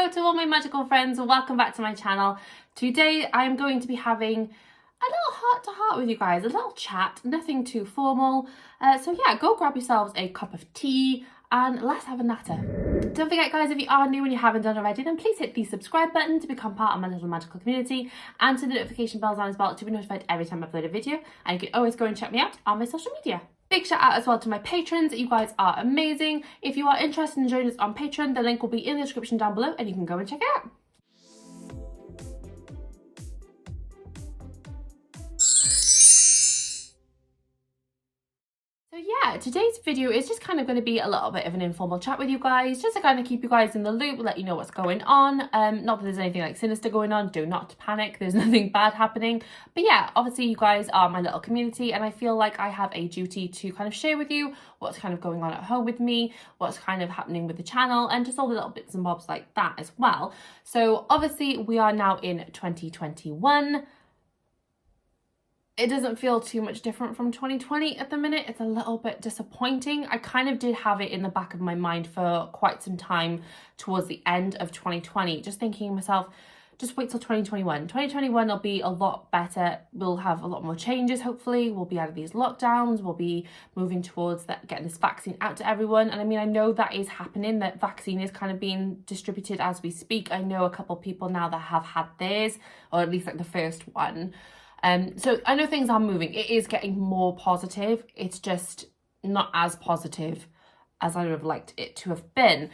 Hello to all my magical friends, welcome back to my channel. Today I'm going to be having a little heart-to-heart with you guys, a little chat, nothing too formal. So yeah, go grab yourselves a cup of tea and let's have a natter. Don't forget guys, if you are new and you haven't done already, then please hit the subscribe button to become part of my little magical community and turn the notification bells on as well to be notified every time I upload a video. And you can always go and check me out on my social media. Big shout out as well to my patrons. You guys are amazing. If you are interested in joining us on Patreon, the link will be in the description down below and you can go and check it out. So yeah, today's video is just kind of going to be a little bit of an informal chat with you guys, just to kind of keep you guys in the loop, let you know what's going on. Not that there's anything like sinister going on, do not panic, there's nothing bad happening. But yeah, obviously you guys are my little community and I feel like I have a duty to kind of share with you what's kind of going on at home with me, what's kind of happening with the channel and just all the little bits and bobs like that as well. So obviously we are now in 2021. It doesn't feel too much different from 2020 at the minute. It's a little bit disappointing. I kind of did have it in the back of my mind for quite some time towards the end of 2020, just thinking to myself, just wait till 2021. 2021 will be a lot better. We'll have a lot more changes, hopefully. We'll be out of these lockdowns. We'll be moving towards getting this vaccine out to everyone. And I mean, I know that is happening. That vaccine is kind of being distributed as we speak. I know a couple of people now that have had theirs, or at least like the first one. So I know things are moving. It is getting more positive. It's just not as positive as I would have liked it to have been.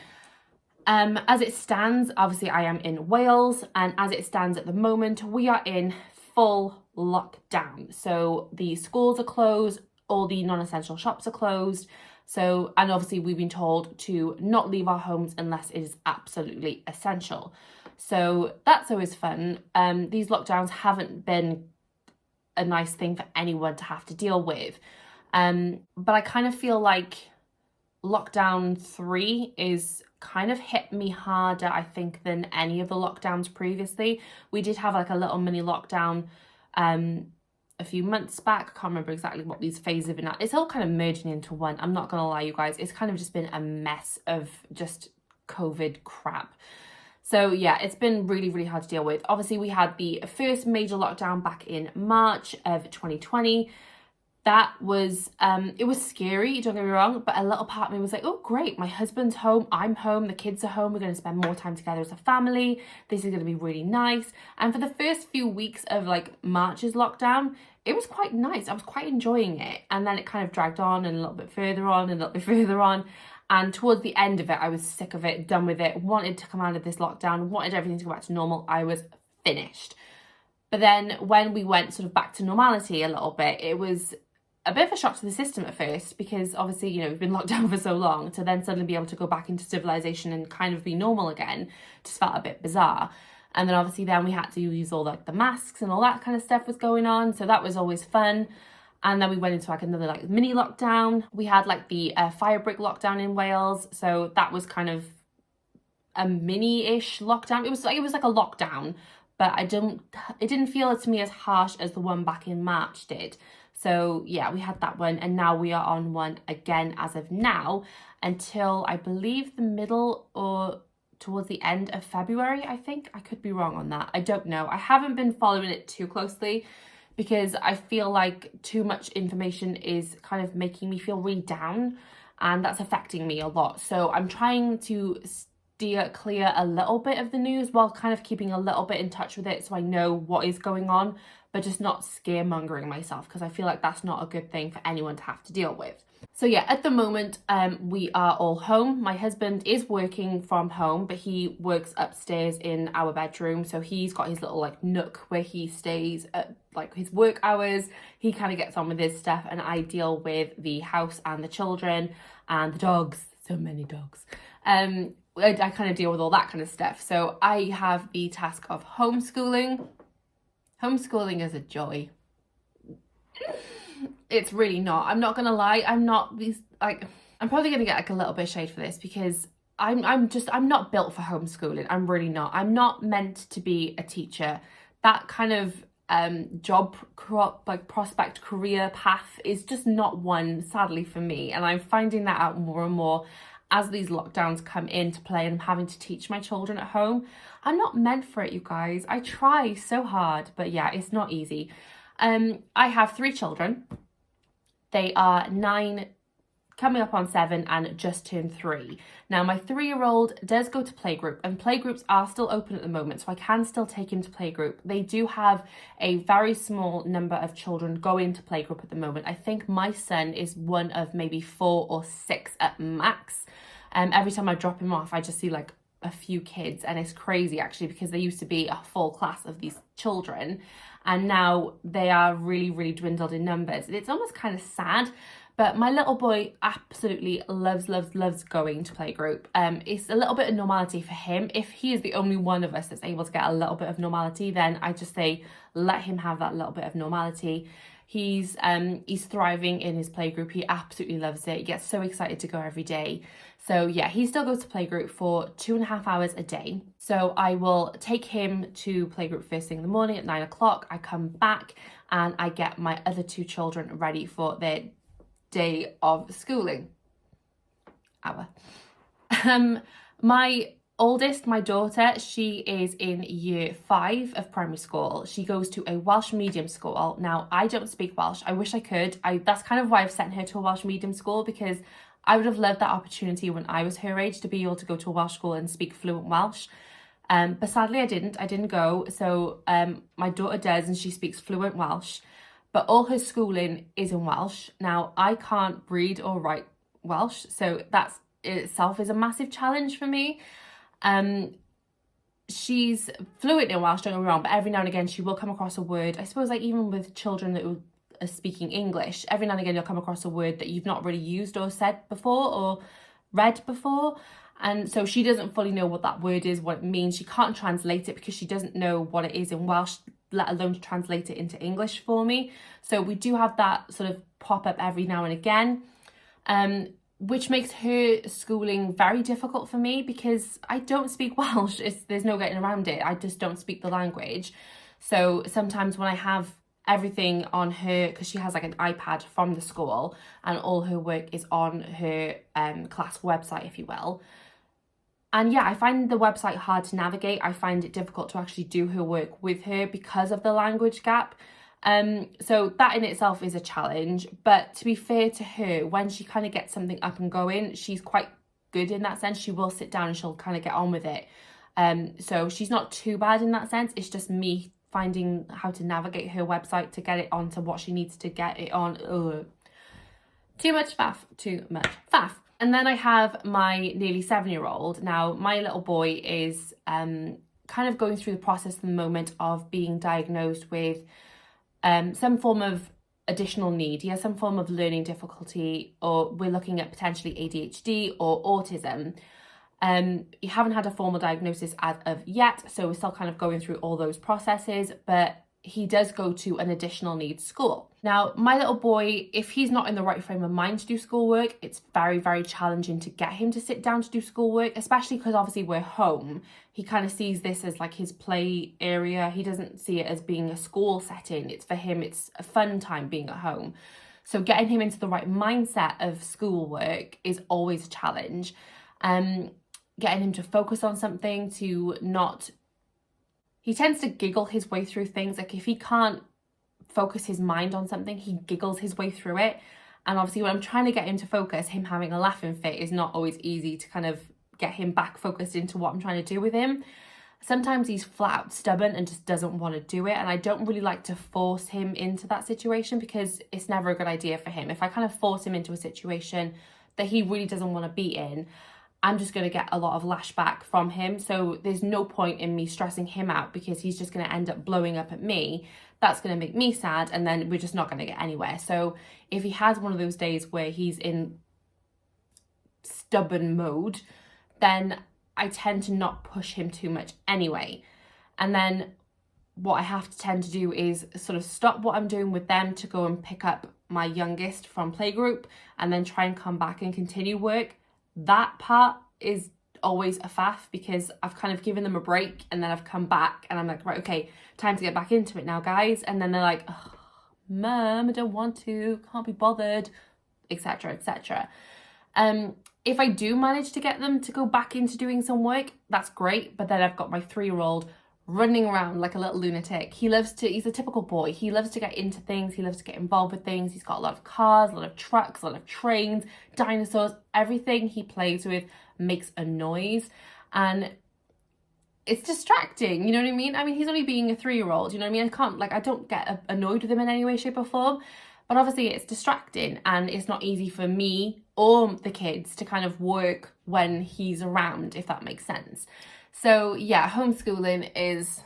As it stands, obviously I am in Wales, and as it stands at the moment, we are in full lockdown. So the schools are closed, all the non-essential shops are closed. So, and obviously we've been told to not leave our homes unless it is absolutely essential. So that's always fun. These lockdowns haven't been a nice thing for anyone to have to deal with. But I kind of feel like lockdown 3 is kind of hit me harder, I think, than any of the lockdowns previously. We did have like a little mini lockdown a few months back. I can't remember exactly what these phases have been at. It's all kind of merging into one. I'm not gonna lie, you guys. It's kind of just been a mess of just COVID crap. So yeah, it's been really, really hard to deal with. Obviously, we had the first major lockdown back in March of 2020. That was, it was scary, don't get me wrong, but a little part of me was like, oh great, my husband's home, I'm home, the kids are home, we're going to spend more time together as a family, this is going to be really nice. And for the first few weeks of like March's lockdown, it was quite nice. I was quite enjoying it. And then it kind of dragged on and a little bit further on and a little bit further on. And towards the end of it, I was sick of it, done with it, wanted to come out of this lockdown, wanted everything to go back to normal. I was finished. But then when we went sort of back to normality a little bit, it was a bit of a shock to the system at first, because obviously, you know, we've been locked down for so long, to then suddenly be able to go back into civilization and kind of be normal again just felt a bit bizarre. And then obviously then we had to use all like the masks and all that kind of stuff was going on. So that was always fun. And then we went into like another like mini lockdown. We had like the fire break lockdown in Wales. So that was kind of a mini-ish lockdown. It was like a lockdown, but it didn't feel to me as harsh as the one back in March did. So yeah, we had that one, and now we are on one again as of now until I believe the middle or towards the end of February, I think. I could be wrong on that. I don't know. I haven't been following it too closely because I feel like too much information is kind of making me feel really down, and that's affecting me a lot. So I'm trying to steer clear a little bit of the news while kind of keeping a little bit in touch with it so I know what is going on, but just not scaremongering myself, because I feel like that's not a good thing for anyone to have to deal with. So yeah, at the moment, we are all home. My husband is working from home, but he works upstairs in our bedroom. So he's got his little like nook where he stays at like his work hours. He kind of gets on with his stuff, and I deal with the house and the children and the dogs. So many dogs. I kind of deal with all that kind of stuff. So I have the task of homeschooling. Homeschooling is a joy. It's really not. I'm not gonna lie. I'm probably gonna get like a little bit of shade for this because I'm not built for homeschooling. I'm really not. I'm not meant to be a teacher. That kind of prospect career path is just not one, sadly, for me. And I'm finding that out more and more as these lockdowns come into play and I'm having to teach my children at home. I'm not meant for it, you guys. I try so hard, but yeah, it's not easy. I have 3 children. They are 9, coming up on 7, and just turned 3. Now, my 3-year-old does go to playgroup, and playgroups are still open at the moment, so I can still take him to playgroup. They do have a very small number of children going to playgroup at the moment. I think my son is one of maybe 4 or 6 at max. Every time I drop him off, I just see like a few kids, and it's crazy actually, because there used to be a full class of these children, and now they are really, really dwindled in numbers. It's almost kind of sad. But my little boy absolutely loves going to playgroup. It's a little bit of normality for him. If he is the only one of us that's able to get a little bit of normality, then I just say, let him have that little bit of normality. He's thriving in his playgroup. He absolutely loves it. He gets so excited to go every day. So yeah, he still goes to playgroup for 2.5 hours a day. So I will take him to playgroup first thing in the morning at 9 o'clock. I come back and I get my other 2 children ready for their day of schooling. My oldest, my daughter, she is in year 5 of primary school. She goes to a Welsh medium school. Now, I don't speak Welsh. I wish I could. That's kind of why I've sent her to a Welsh medium school, because I would have loved that opportunity when I was her age to be able to go to a Welsh school and speak fluent Welsh. But sadly I didn't go. So my daughter does, and she speaks fluent Welsh. But all her schooling is in Welsh. Now, I can't read or write Welsh, so that's in itself is a massive challenge for me. She's fluent in Welsh, don't get me wrong, but every now and again she will come across a word. I suppose like even with children that are speaking English, every now and again you'll come across a word that you've not really used or said before or read before. And so she doesn't fully know what that word is, what it means. She can't translate it because she doesn't know what it is in Welsh, let alone to translate it into English for me. So we do have that sort of pop up every now and again, which makes her schooling very difficult for me because I don't speak Welsh. There's no getting around it. I just don't speak the language. So sometimes when I have everything on her, because she has like an iPad from the school and all her work is on her class website, if you will. And yeah, I find the website hard to navigate. I find it difficult to actually do her work with her because of the language gap. So that in itself is a challenge. But to be fair to her, when she kind of gets something up and going, she's quite good in that sense. She will sit down and she'll kind of get on with it. So she's not too bad in that sense. It's just me finding how to navigate her website to get it onto what she needs to get it on. Ugh. Too much faff. And then I have my nearly 7-year-old. Now, my little boy is kind of going through the process at the moment of being diagnosed with some form of additional need. He has some form of learning difficulty, or we're looking at potentially ADHD or autism. We haven't had a formal diagnosis as of yet, so we're still kind of going through all those processes, but he does go to an additional needs school. Now, my little boy, if he's not in the right frame of mind to do schoolwork, it's very, very challenging to get him to sit down to do schoolwork, especially because obviously we're home. He kind of sees this as like his play area. He doesn't see it as being a school setting. It's for him, it's a fun time being at home. So getting him into the right mindset of schoolwork is always a challenge. Getting him to focus on something, to not... He tends to giggle his way through things. Like if he can't focus his mind on something, he giggles his way through it. And obviously when I'm trying to get him to focus, him having a laughing fit is not always easy to kind of get him back focused into what I'm trying to do with him. Sometimes he's flat out stubborn and just doesn't want to do it. And I don't really like to force him into that situation because it's never a good idea for him. If I kind of force him into a situation that he really doesn't want to be in, I'm just going to get a lot of lashback from him. So there's no point in me stressing him out because he's just going to end up blowing up at me. That's going to make me sad and then we're just not going to get anywhere. So if he has one of those days where he's in stubborn mode, then I tend to not push him too much anyway. And then what I have to tend to do is sort of stop what I'm doing with them to go and pick up my youngest from playgroup and then try and come back and continue work. That part is always a faff because I've kind of given them a break and then I've come back and I'm like, right, okay, time to get back into it now, guys. And then they're like, oh, Mum, I don't want to, can't be bothered, etc., etc. If I do manage to get them to go back into doing some work, that's great. But then I've got my 3-year-old running around like a little lunatic. He's a typical boy. He loves to get into things. He loves to get involved with things. He's got a lot of cars, a lot of trucks, a lot of trains, dinosaurs. Everything he plays with makes a noise. And it's distracting, you know what I mean? I mean, he's only being a 3-year-old, you know what I mean? I don't get annoyed with him in any way, shape or form. But obviously it's distracting and it's not easy for me or the kids to kind of work when he's around, if that makes sense. So yeah, homeschooling is...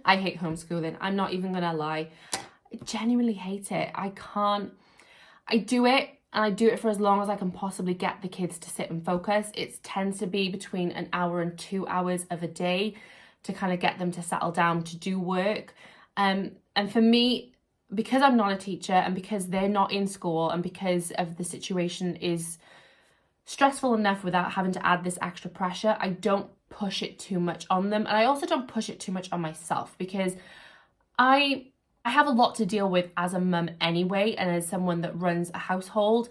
I hate homeschooling. I'm not even gonna lie. I genuinely hate it. I do it, and I do it for as long as I can possibly get the kids to sit and focus. It tends to be between an hour and 2 hours of a day to kind of get them to settle down to do work. And for me, because I'm not a teacher and because they're not in school and because of the situation is stressful enough without having to add this extra pressure, I don't push it too much on them. And I also don't push it too much on myself because I have a lot to deal with as a mum anyway, and as someone that runs a household.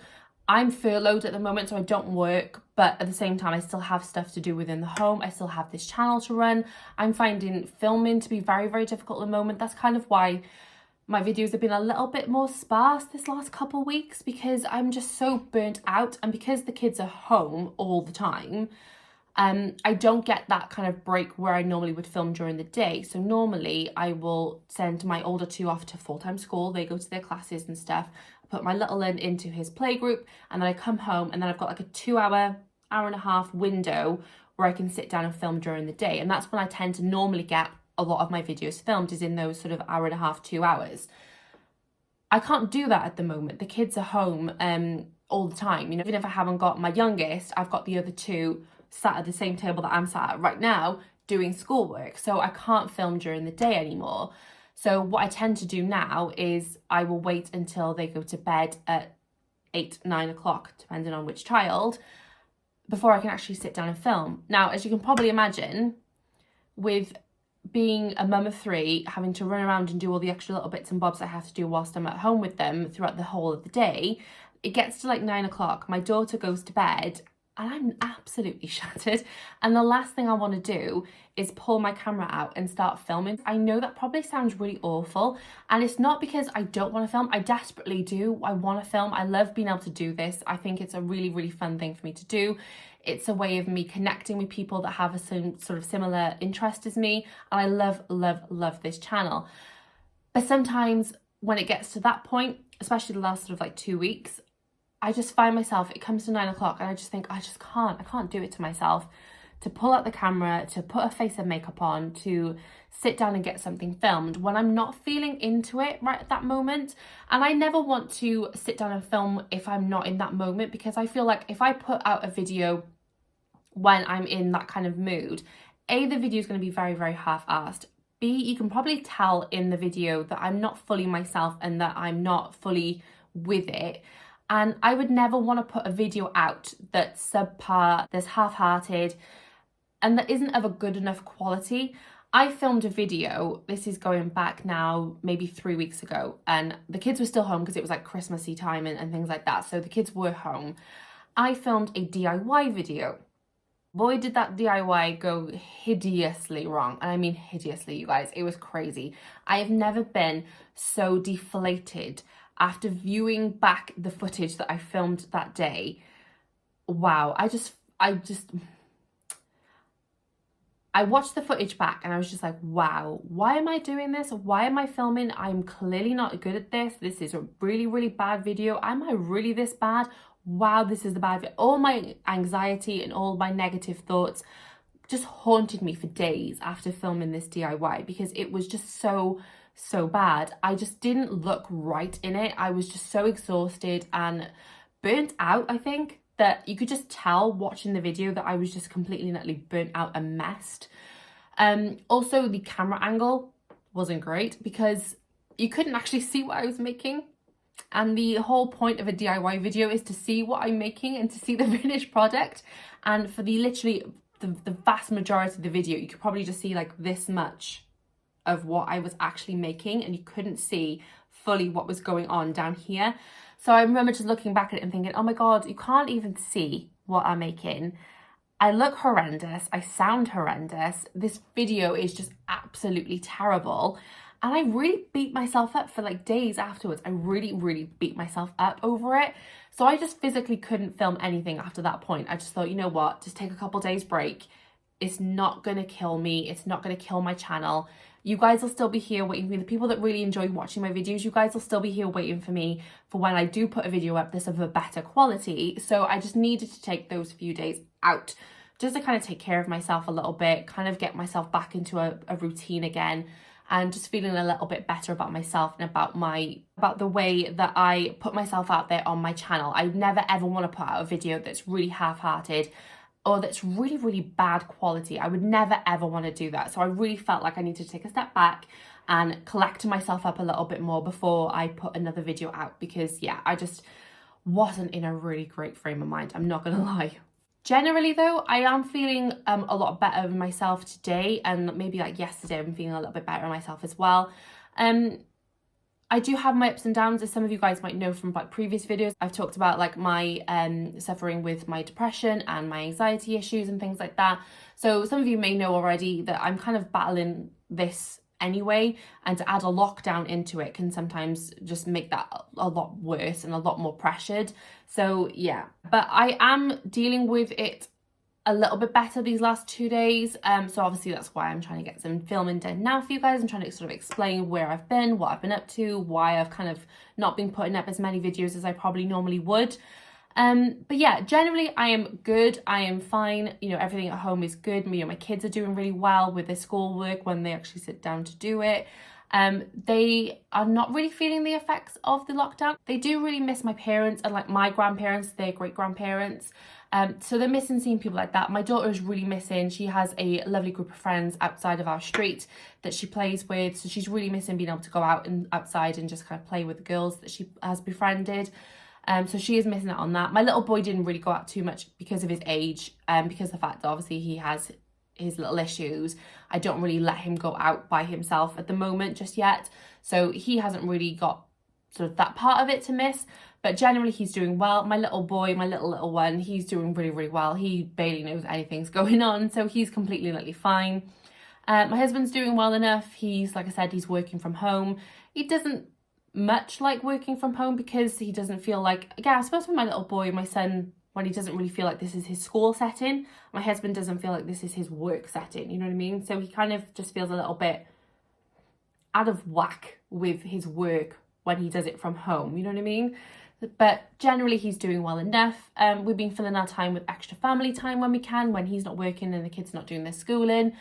I'm furloughed at the moment, so I don't work, but at the same time, I still have stuff to do within the home. I still have this channel to run. I'm finding filming to be very, very difficult at the moment. That's kind of why my videos have been a little bit more sparse this last couple of weeks, because I'm just so burnt out, and because the kids are home all the time, I don't get that kind of break where I normally would film during the day. So normally I will send my older 2 off to full-time school. They go to their classes and stuff. I put my little one into his playgroup, and then I come home, and then I've got like a 2-hour, hour and a half window where I can sit down and film during the day. And that's when I tend to normally get a lot of my videos filmed, is in those sort of hour and a half, 2 hours. I can't do that at the moment. The kids are home all the time. You know, even if I haven't got my youngest, I've got the other 2 sat at the same table that I'm sat at right now doing schoolwork. So I can't film during the day anymore. So what I tend to do now is I will wait until they go to bed at 8, 9 o'clock, depending on which child, before I can actually sit down and film. Now, as you can probably imagine, with being a mum of 3, having to run around and do all the extra little bits and bobs I have to do whilst I'm at home with them throughout the whole of the day, it gets to like 9 o'clock, my daughter goes to bed, and I'm absolutely shattered. And the last thing I want to do is pull my camera out and start filming. I know that probably sounds really awful, and it's not because I don't want to film. I desperately do. I want to film. I love being able to do this. I think it's a really, really fun thing for me to do. It's a way of me connecting with people that have a sort of similar interest as me. And I love, love, love this channel. But sometimes when it gets to that point, especially the last sort of like 2 weeks, I just find myself, it comes to 9 o'clock and I just think, I can't do it to myself, to pull out the camera, to put a face of makeup on, to sit down and get something filmed when I'm not feeling into it right at that moment. And I never want to sit down and film if I'm not in that moment, because I feel like if I put out a video when I'm in that kind of mood, A, the video is going to be very, very half-assed. B, you can probably tell in the video that I'm not fully myself and that I'm not fully with it. And I would never want to put a video out that's subpar, that's half-hearted, and that isn't of a good enough quality. I filmed a video, this is going back now, maybe 3 weeks ago, and the kids were still home because it was like Christmassy time and things like that. So the kids were home. I filmed a DIY video. Boy, did that DIY go hideously wrong. And I mean hideously, you guys. It was crazy. I have never been so deflated after viewing back the footage that I filmed that day. Wow, I watched the footage back and I was just like, wow, why am I doing this? Why am I filming? I'm clearly not good at this. This is a really, really bad video. Am I really this bad? Wow, this is the bad video. All my anxiety and all my negative thoughts just haunted me for days after filming this DIY, because it was just so bad. I just didn't look right in it. I was just so exhausted and burnt out, I think, that you could just tell watching the video that I was just completely and utterly burnt out and messed. Also, the camera angle wasn't great because you couldn't actually see what I was making. And the whole point of a DIY video is to see what I'm making and to see the finished product. And for the vast majority of the video, you could probably just see like this much of what I was actually making, and you couldn't see fully what was going on down here. So I remember just looking back at it and thinking, oh my God, you can't even see what I'm making. I look horrendous. I sound horrendous. This video is just absolutely terrible. And I really beat myself up for like days afterwards. I really beat myself up over it. So I just physically couldn't film anything after that point. I just thought, you know what, just take a couple days break. It's not going to kill me. It's not going to kill my channel. You guys will still be here waiting for me. The people that really enjoy watching my videos, you guys will still be here waiting for me for when I do put a video up that's of a better quality. So I just needed to take those few days out just to kind of take care of myself a little bit, kind of get myself back into a routine again, and just feeling a little bit better about myself and about the way that I put myself out there on my channel. I never ever want to put out a video that's really half-hearted or that's really bad quality. I would never ever want to do that. So I really felt like I needed to take a step back and collect myself up a little bit more before I put another video out, because yeah, I just wasn't in a really great frame of mind, I'm not gonna lie. Generally though, I am feeling a lot better with myself today, and maybe like yesterday I'm feeling a little bit better with myself as well. I do have my ups and downs, as some of you guys might know from like previous videos. I've talked about like my suffering with my depression and my anxiety issues and things like that. So some of you may know already that I'm kind of battling this anyway, and to add a lockdown into it can sometimes just make that a lot worse and a lot more pressured. So yeah, but I am dealing with it a little bit better these last 2 days, so obviously that's why I'm trying to get some filming done now for you guys. I'm trying to sort of explain where I've been, what I've been up to, why I've kind of not been putting up as many videos as I probably normally would. But yeah, generally I am good, I am fine, you know, everything at home is good. Me and my kids are doing really well with their schoolwork when they actually sit down to do it. They are not really feeling the effects of the lockdown. They do really miss my parents and like my grandparents, their great grandparents. So they're missing seeing people like that. My daughter is really missing. She has a lovely group of friends outside of our street that she plays with. So she's really missing being able to go out and outside and just kind of play with the girls that she has befriended. So she is missing out on that. My little boy didn't really go out too much because of his age, because of the fact that obviously he has his little issues. I don't really let him go out by himself at the moment just yet. So he hasn't really got sort of that part of it to miss. But generally he's doing well. My little boy, my little one, he's doing really well. He barely knows anything's going on, so he's completely fine. My husband's doing well enough. He's, like I said, he's working from home. He doesn't much like working from home because he doesn't feel like, again, I suppose with my little boy, my son, when he doesn't really feel like this is his school setting, my husband doesn't feel like this is his work setting, you know what I mean? So he kind of just feels a little bit out of whack with his work when he does it from home, you know what I mean? But generally he's doing well enough. We've been filling our time with extra family time when we can, when he's not working and the kids not doing their schooling.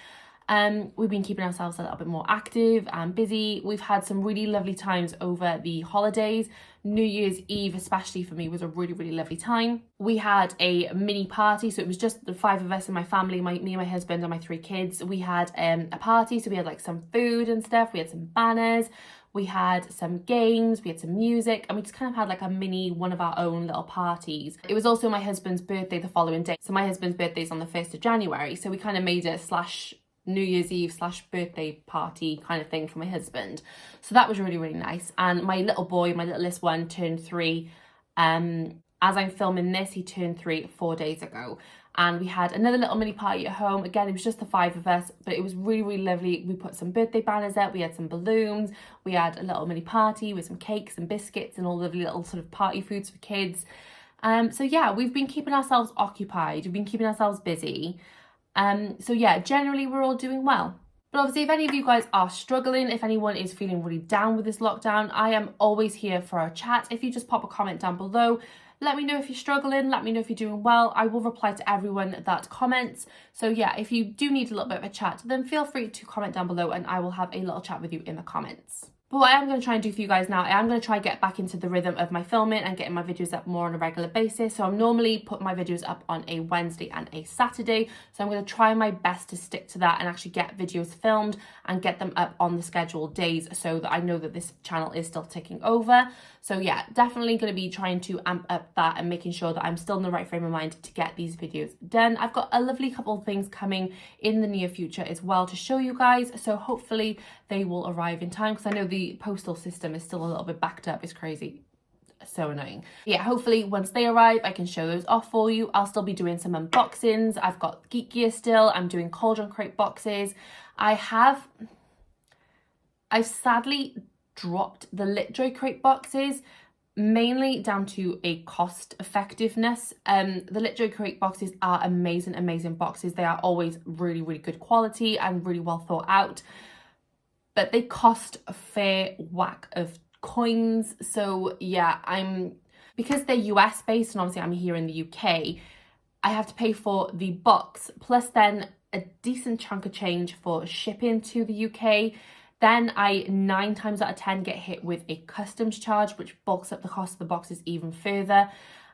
We've been keeping ourselves a little bit more active and busy. We've had some really lovely times over the holidays. New Year's Eve, especially for me, was a really lovely time. We had a mini party, so it was just the 5 of us in my family, me and my husband and my 3 kids. We had a party, so we had like some food and stuff. We had some banners. We had some games, we had some music, and we just kind of had like a mini one of our own little parties. It was also my husband's birthday the following day. So my husband's birthday is on the 1st of January. So we kind of made a / New Year's Eve / birthday party kind of thing for my husband. So that was really nice. And my little boy, my littlest one, turned 3. As I'm filming this, he turned 3 4 days ago. And we had another little mini party at home. Again, it was just the 5 of us, but it was really lovely. We put some birthday banners up, we had some balloons, we had a little mini party with some cakes and biscuits and all the little sort of party foods for kids. So yeah, we've been keeping ourselves occupied, we've been keeping ourselves busy. So yeah, generally we're all doing well. But obviously, if any of you guys are struggling, if anyone is feeling really down with this lockdown, I am always here for a chat. If you just pop a comment down below, let me know if you're struggling, let me know if you're doing well. I will reply to everyone that comments. So yeah, if you do need a little bit of a chat, then feel free to comment down below and I will have a little chat with you in the comments. But what I am going to try and do for you guys now, I am going to try and get back into the rhythm of my filming and getting my videos up more on a regular basis. So I'm normally put my videos up on a Wednesday and a Saturday. So I'm going to try my best to stick to that and actually get videos filmed and get them up on the scheduled days so that I know that this channel is still ticking over. So yeah, definitely going to be trying to amp up that and making sure that I'm still in the right frame of mind to get these videos done. I've got a lovely couple of things coming in the near future as well to show you guys. So hopefully they will arrive in time, because I know the postal system is still a little bit backed up. It's crazy. so annoying. Yeah, hopefully once they arrive, I can show those off for you. I'll still be doing some unboxings. I've got Geek Gear still. I'm doing cauldron crate boxes. I've sadly dropped the LitJoy crate boxes, mainly down to a cost effectiveness. The LitJoy crate boxes are amazing boxes. They are always really good quality and really well thought out, but they cost a fair whack of coins. So yeah, because they're US based and obviously I'm here in the UK, I have to pay for the box plus then a decent chunk of change for shipping to the UK. Then I 9 times out of 10 get hit with a customs charge, which bulks up the cost of the boxes even further.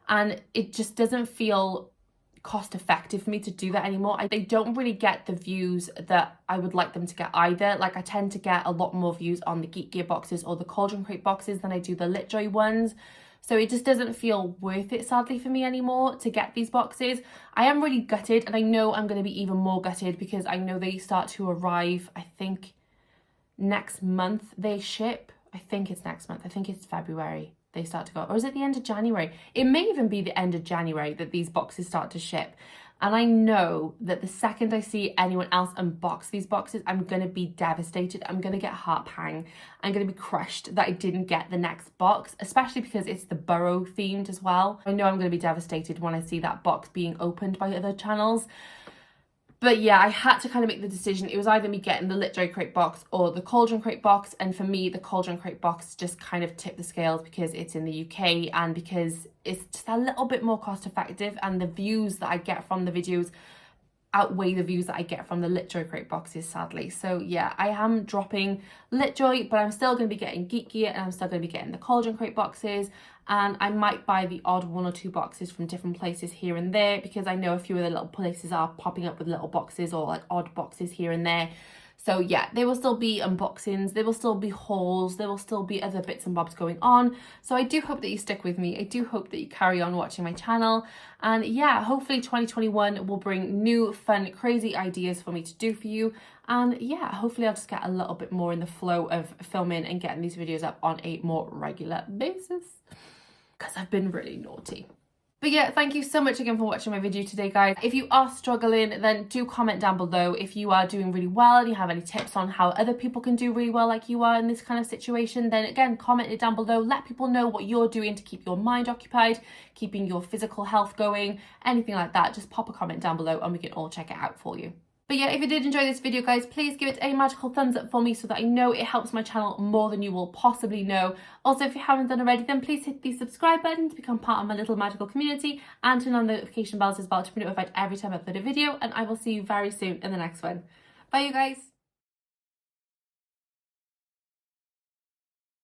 And it just doesn't feel cost effective for me to do that anymore. They don't really get the views that I would like them to get either. Like, I tend to get a lot more views on the Geek Gear boxes or the Cauldron Crate boxes than I do the LitJoy ones. So it just doesn't feel worth it, sadly, for me anymore to get these boxes. I am really gutted, and I know I'm going to be even more gutted because I know they start to arrive, I think, next month they ship. I think it's next month. I think it's February they start to go. Or is it the end of January? It may even be the end of January that these boxes start to ship. And I know that the second I see anyone else unbox these boxes, I'm going to be devastated. I'm going to get heart pang. I'm going to be crushed that I didn't get the next box, especially because it's the Burrow themed as well. I know I'm going to be devastated when I see that box being opened by other channels. But yeah, I had to kind of make the decision. It was either me getting the LitJoy crate box or the Cauldron crate box. And for me, the Cauldron crate box just kind of tipped the scales because it's in the UK and because it's just a little bit more cost effective, and the views that I get from the videos outweigh the views that I get from the LitJoy crate boxes, sadly. So yeah, I am dropping LitJoy, but I'm still going to be getting Geek Gear and I'm still going to be getting the Cauldron crate boxes, and I might buy the odd 1 or 2 boxes from different places here and there because I know a few of the little places are popping up with little boxes or like odd boxes here and there. So yeah, there will still be unboxings, there will still be hauls, there will still be other bits and bobs going on. So I do hope that you stick with me. I do hope that you carry on watching my channel. And yeah, hopefully 2021 will bring new, fun, crazy ideas for me to do for you. And yeah, hopefully I'll just get a little bit more in the flow of filming and getting these videos up on a more regular basis, because I've been really naughty. But yeah, thank you so much again for watching my video today, guys. If you are struggling, then do comment down below. If you are doing really well and you have any tips on how other people can do really well like you are in this kind of situation, then again, comment it down below. Let people know what you're doing to keep your mind occupied, keeping your physical health going, anything like that. Just pop a comment down below and we can all check it out for you. But yeah, if you did enjoy this video, guys, please give it a magical thumbs up for me so that I know it helps my channel more than you will possibly know. Also, if you haven't done already, then please hit the subscribe button to become part of my little magical community and turn on the notification bells as well to be notified every time I upload a video. And I will see you very soon in the next one. Bye, you guys.